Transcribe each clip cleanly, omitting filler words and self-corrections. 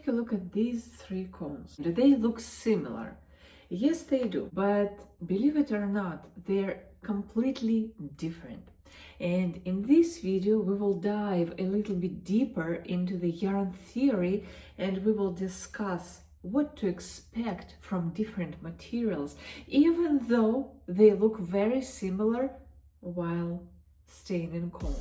a look at these three cones. Do they look similar? Yes, they do, but believe it or not, they're completely different. And in this video, we will dive a little bit deeper into the yarn theory, and we will discuss what to expect from different materials, even though they look very similar while staying in cone.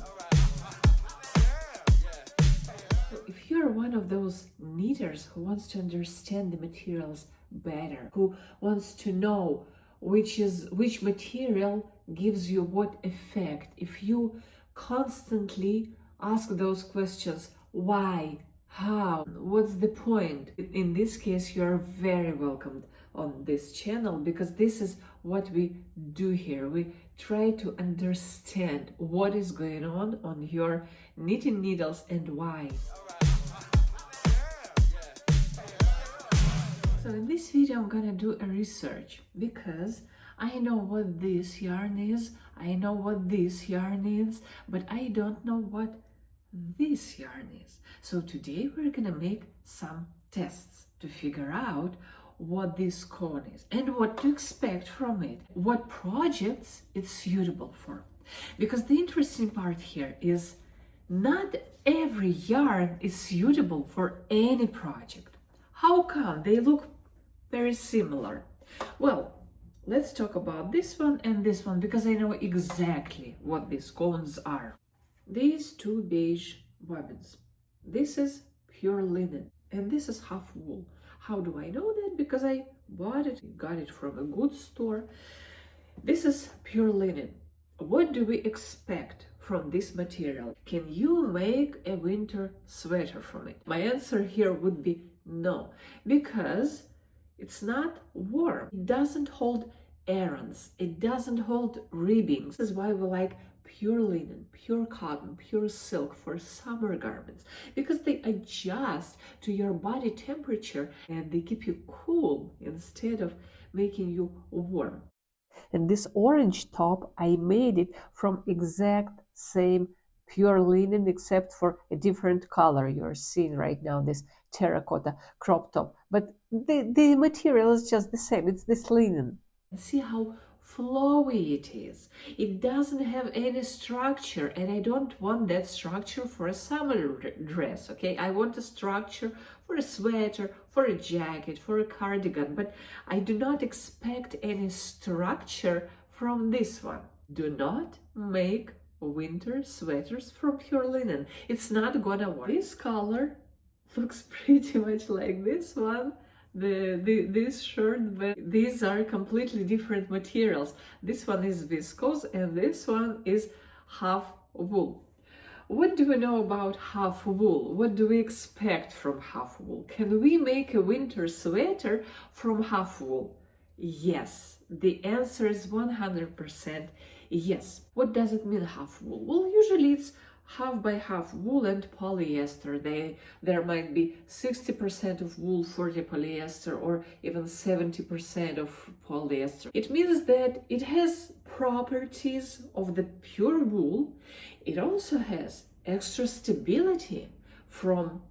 If you're one of those knitters who wants to understand the materials better, who wants to know which material gives you what effect, if you constantly ask those questions, why, how, what's the point, in this case, you're very welcomed on this channel, because this is what we do here. We try to understand what is going on your knitting needles and why. So in this video, I'm gonna do a research, because I know what this yarn is, I know what this yarn is, but I don't know what this yarn is. So today we're gonna make some tests to figure out what this cone is and what to expect from it, what projects it's suitable for. Because the interesting part here is not every yarn is suitable for any project. How come? They look very similar. Well, let's talk about this one and this one, because I know exactly what these cones are. These two beige bobbins. This is pure linen and this is half wool. How do I know that? Because I bought it, got it from a good store. This is pure linen. What do we expect from this material? Can you make a winter sweater from it? My answer here would be no, because it's not warm. It doesn't hold errands. It doesn't hold ribbings. This is why we like pure linen, pure cotton, pure silk for summer garments, because they adjust to your body temperature and they keep you cool instead of making you warm. And this orange top, I made it from exact same pure linen, except for a different color you're seeing right now, this terracotta crop top. But the material is just the same, it's this linen. See how flowy it is. It doesn't have any structure, and I don't want that structure for a summer dress, okay? I want a structure for a sweater, for a jacket, for a cardigan, but I do not expect any structure from this one. Do not make winter sweaters from pure linen. It's not gonna work. This color looks pretty much like this one, this shirt, but these are completely different materials. This one is viscose and this one is half wool. What do we know about half wool? What do we expect from half wool? Can we make a winter sweater from half wool? Yes, the answer is 100% yes. What does it mean, half wool? Well, usually it's half by half wool and polyester. There might be 60% of wool, 40 polyester, or even 70% of polyester. It means that it has properties of the pure wool. It also has extra stability from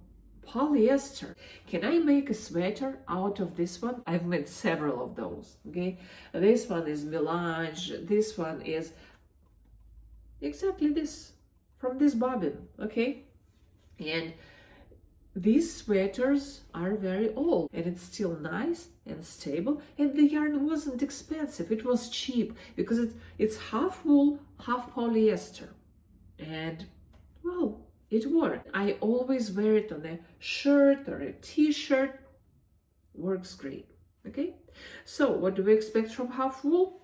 polyester. Can I make a sweater out of this one? I've made several of those, okay? This one is melange, this one is exactly this, from this bobbin, okay? And these sweaters are very old and it's still nice and stable, and the yarn wasn't expensive, it was cheap, because it's half wool, half polyester, and well, it worked. I always wear it on a shirt or a t-shirt, works great, okay? So what do we expect from half wool?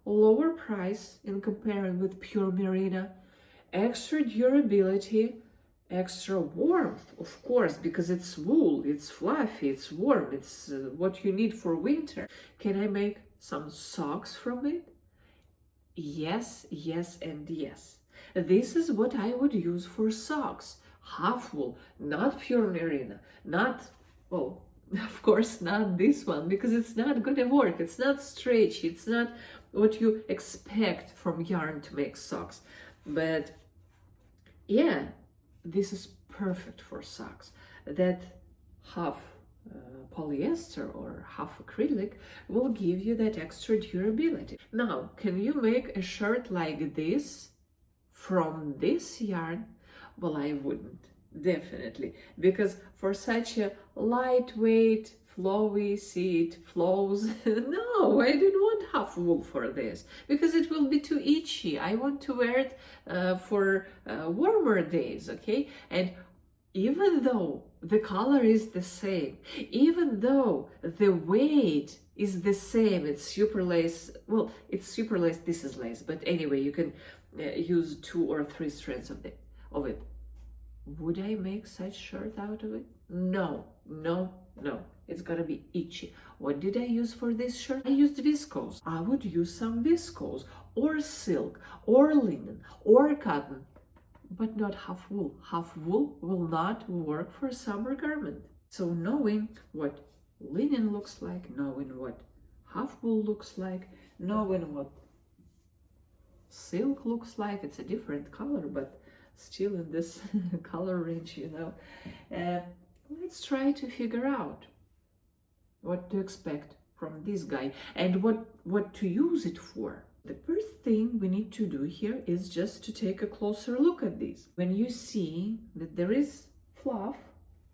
Lower price in comparison with pure merino, extra durability, extra warmth, of course, because it's wool, it's fluffy, it's warm, it's what you need for winter. Can I make some socks from it? Yes, yes, and yes. This is what I would use for socks. Half wool, not pure merino, not, well, of course not this one, because it's not gonna work, it's not stretchy, it's not what you expect from yarn to make socks. But yeah, this is perfect for socks. That half polyester or half acrylic will give you that extra durability. Now, can you make a shirt like this from this yarn? Well, I wouldn't, definitely, because for such a lightweight, flowy, see it flows. No, I don't want half wool for this because it will be too itchy. I want to wear it for warmer days, okay? And even though the color is the same, even though the weight is the same, it's super lace, well, it's super lace, this is lace, but anyway, you can use 2 or 3 strands of it. Would I make such shirt out of it? No, no, no. It's gonna be itchy. What did I use for this shirt? I used viscose. I would use some viscose or silk or linen or cotton, but not half wool. Half wool will not work for a summer garment. So knowing what linen looks like, knowing what half wool looks like, knowing what silk looks like, it's a different color, but still in this color range, you know. Let's try to figure out what to expect from this guy and what to use it for. The first thing we need to do here is just to take a closer look at this. When you see that there is fluff,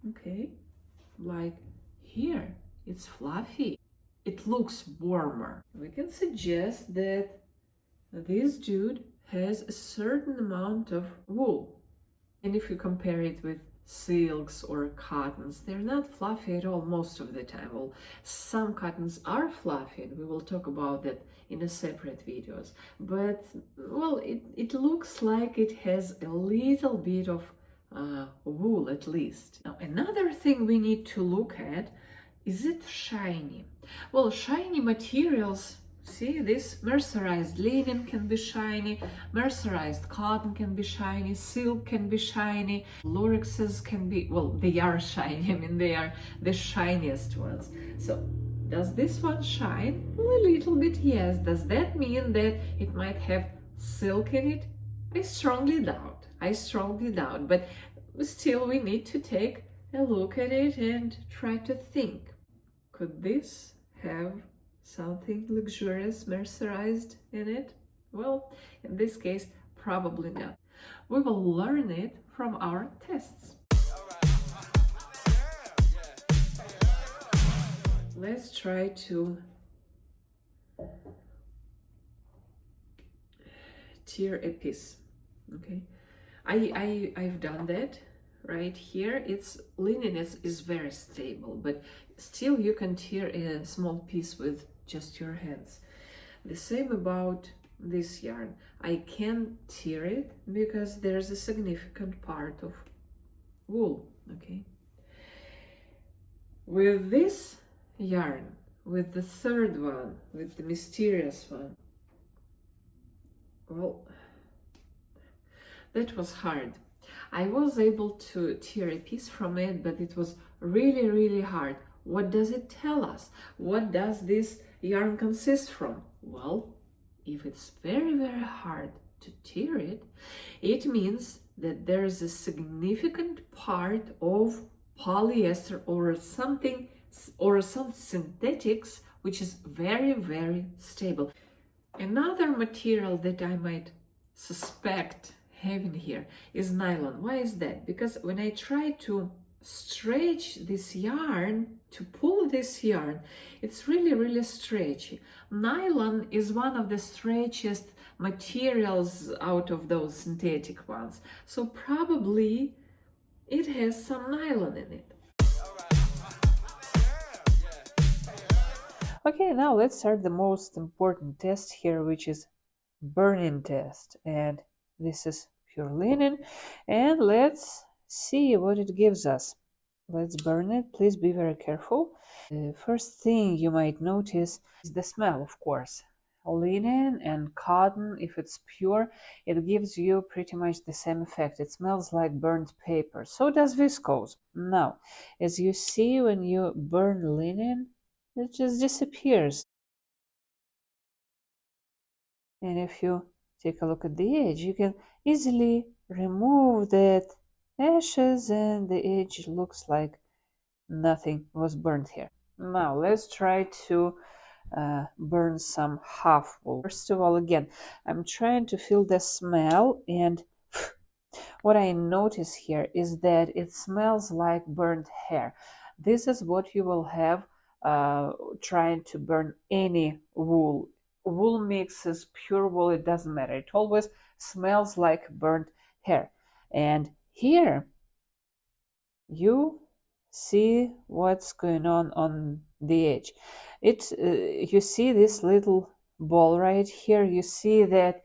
okay, like here, it's fluffy, it looks warmer. We can suggest that this dude has a certain amount of wool. And if you compare it with silks or cottons, they're not fluffy at all most of the time. Well, some cottons are fluffy, and we will talk about that in a separate videos. But, well, it looks like it has a little bit of wool at least. Now, another thing we need to look at, is it shiny? Well, shiny materials, see, this mercerized linen can be shiny, mercerized cotton can be shiny, silk can be shiny, lurexes can be, well, they are shiny, I mean, they are the shiniest ones. So, does this one shine? Well, a little bit, yes. Does that mean that it might have silk in it? I strongly doubt. But still, we need to take a look at it and try to think. Could this have something luxurious mercerized in it? Well, in this case, probably not. We will learn it from our tests. Let's try to tear a piece, okay? I've done that. Right here, it's linen is very stable, but still you can tear a small piece with just your hands. The same about this yarn. I can tear it because there's a significant part of wool, okay? With this yarn, with the third one, with the mysterious one, well, that was hard. I was able to tear a piece from it, but it was really, really hard. What does it tell us? What does this yarn consist from? Well, if it's very, very hard to tear it, it means that there's a significant part of polyester or something, or some synthetics, which is very, very stable. Another material that I might suspect having here is nylon. Why is that? Because when I try to stretch this yarn, to pull this yarn, it's really, really stretchy. Nylon is one of the stretchiest materials out of those synthetic ones, so probably it has some nylon in it. Okay, now let's start the most important test here, which is burning test. And this is pure linen, and let's see what it gives us. Let's burn it. Please be very careful. The first thing you might notice is the smell, of course. Linen and cotton, if it's pure, it gives you pretty much the same effect. It smells like burnt paper. So does viscose. Now, as you see, when you burn linen, it just disappears. And if you take a look at the edge, you can easily remove that ashes, and the edge looks like nothing was burnt here. Now let's try to burn some half wool. First of all, again, I'm trying to feel the smell, and what I notice here is that it smells like burnt hair. This is what you will have trying to burn any wool. Wool mixes, pure wool, it doesn't matter. It always smells like burnt hair. And here you see what's going on the edge. You see this little ball right here. You see that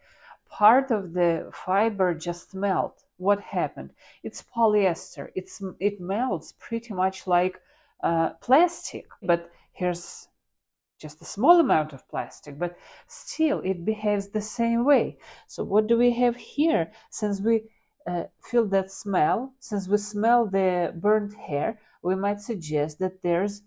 part of the fiber just melt. What happened? It's polyester. It melts pretty much like plastic. But here's just a small amount of plastic, but still it behaves the same way. So what do we have here? Since we feel that smell, since we smell the burnt hair, we might suggest that there's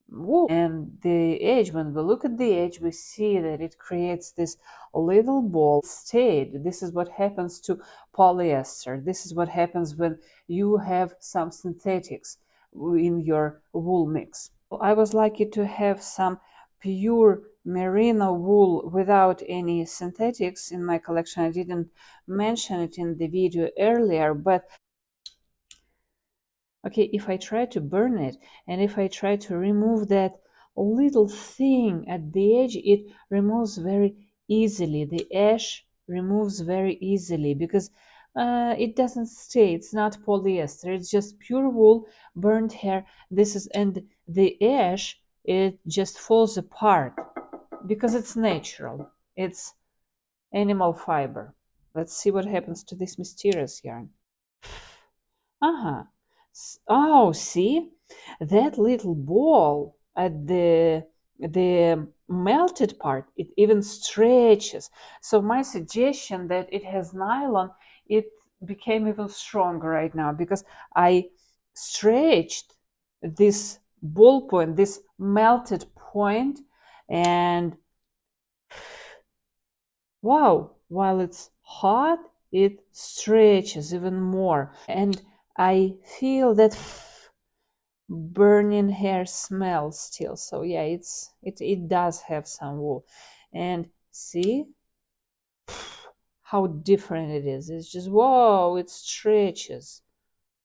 wool. And the edge, when we look at the edge, we see that it creates this little ball state. This is what happens to polyester. This is what happens when you have some synthetics in your wool mix. I was lucky to have some pure merino wool without any synthetics in my collection. I didn't mention it in the video earlier, but okay, if I try to burn it and if I try to remove that little thing at the edge, it removes very easily. The ash removes very easily because it doesn't stay. It's not polyester. It's just pure wool, burnt hair. And the ash, it just falls apart because it's natural. It's animal fiber. Let's see what happens to this mysterious yarn. Uh-huh. Oh, see? That little ball at the melted part, it even stretches. So my suggestion that it has nylon, it became even stronger right now because I stretched this ball point, this melted point, and wow, while it's hot, it stretches even more. And I feel that burning hair smell still. So yeah, it does have some wool. And see how different it is. It's just whoa, it stretches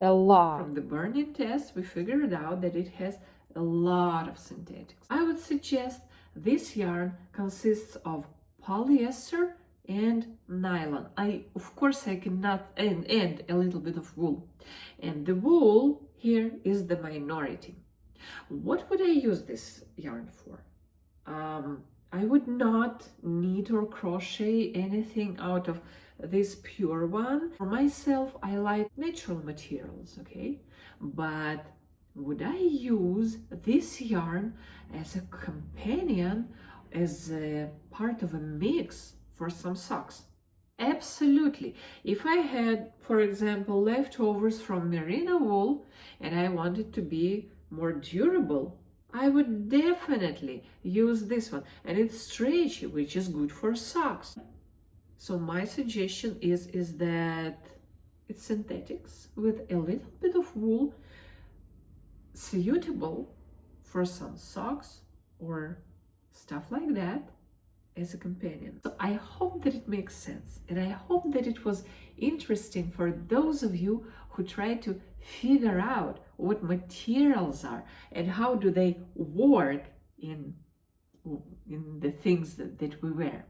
a lot. From the burning test, we figured out that it has a lot of synthetics. I would suggest this yarn consists of polyester and nylon. Of course, I cannot add a little bit of wool. And the wool here is the minority. What would I use this yarn for? I would not knit or crochet anything out of this pure one. For myself, I like natural materials, okay? But would I use this yarn as a companion, as a part of a mix for some socks? Absolutely. If I had, for example, leftovers from merino wool and I wanted to be more durable, I would definitely use this one. And it's stretchy, which is good for socks. So my suggestion is that it's synthetics with a little bit of wool, suitable for some socks or stuff like that as a companion. So I hope that it makes sense, and I hope that it was interesting for those of you who try to figure out what materials are and how do they work in the things that we wear.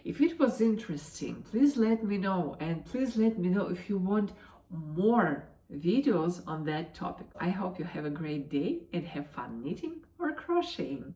If it was interesting, please let me know, and please let me know if you want more videos on that topic. I hope you have a great day and have fun knitting or crocheting.